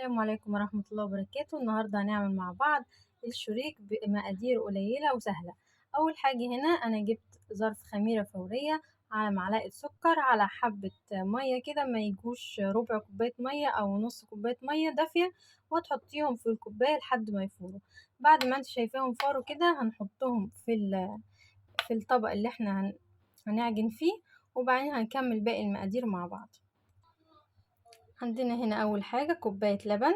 السلام عليكم ورحمة الله وبركاته. النهاردة هنعمل مع بعض الشريك بمقادير قليلة وسهلة. أول حاجة هنا أنا جبت ظرف خميرة فورية على معلقة سكر على حبة مية كده ما يجوش ربع كوباية مية أو نص كوباية مية دافية، وتحطيهم في الكوباية لحد ما يفوروا. بعد ما انت شايفاهم فاروا كده هنحطهم في الطبق اللي احنا هنعجن فيه، وبعدين هنكمل باقي المقادير مع بعض. عندنا هنا أول حاجة كوباية لبن،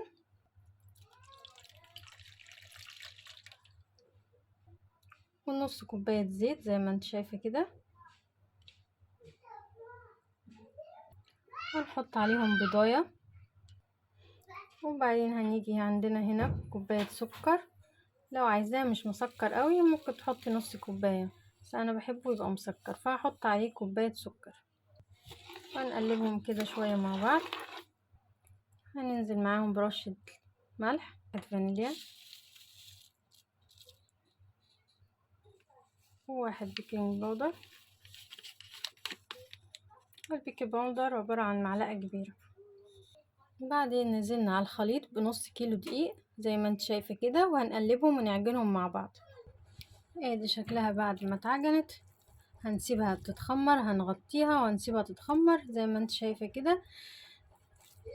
ونص كوباية زيت زي ما انت شايفة كده، هنحط عليهم بضاية، وبعدين هنيجي عندنا هنا كوباية سكر. لو عايزاه مش مسكر قوي ممكن تحطي نص كوباية، بس انا بحبه يبقى مسكر فهحط عليه كوباية سكر. هنقلبهم كده شوية مع بعض. هننزل معاهم برشة ملح فانيليا، وواحد بيكنج باودر. البيكنج باودر عبارة عن معلقة كبيرة. بعدين نزلنا على الخليط بنص كيلو دقيق زي ما انت شايفة كده، وهنقلبهم ونعجنهم مع بعض. ادي شكلها بعد ما اتعجنت. هنسيبها تتخمر، هنغطيها وهنسيبها تتخمر زي ما انت شايفة كده.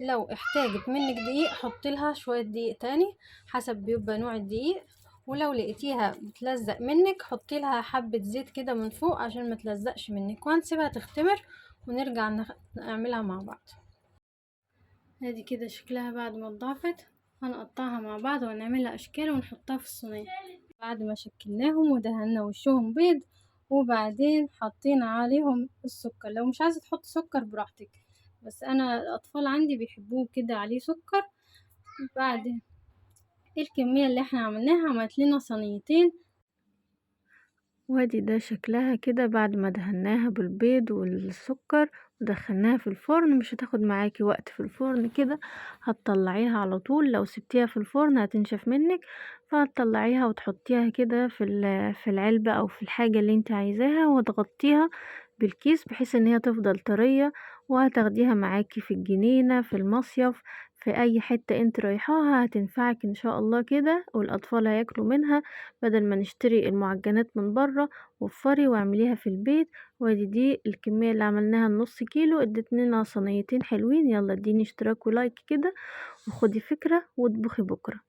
لو احتاجت منك دقيق حطي لها شوية دقيق تاني حسب بيبقى نوع الدقيق، ولو لقيتيها بتلزق منك حطي لها حبة زيت كده من فوق عشان ما تلزقش منك، وهنسيبها تختمر ونرجع نعملها مع بعض. ادي كده شكلها بعد ما اتضافت. هنقطعها مع بعض ونعملها اشكال ونحطها في الصينية. بعد ما شكلناهم ودهنا وشهم بيض، وبعدين حطينا عليهم السكر. لو مش عايزة تحط سكر براحتك، بس انا الاطفال عندي بيحبوه كده عليه سكر. بعد الكمية اللي احنا عملناها عملت لنا صينيتين. وادي ده شكلها كده بعد ما دهناها بالبيض والسكر ودخلناها في الفرن. مش هتاخد معاكي وقت في الفرن كده، هتطلعيها على طول. لو سبتيها في الفرن هتنشف منك، فهتطلعيها وتحطيها كده في العلبة او في الحاجة اللي انت عايزاها، وتغطيها بالكيس بحيث ان هي تفضل طرية، وهتاخديها معاكي في الجنينة، في المصيف، في اي حتة انت رايحاها هتنفعك ان شاء الله كده، والاطفال هياكلوا منها بدل ما نشتري المعجنات من بره. وفري واعمليها في البيت. دي الكمية اللي عملناها النص كيلو، ادت لنا صينيتين حلوين. يلا اديني اشتراك ولايك كده، وخدي فكرة واطبخي بكرة.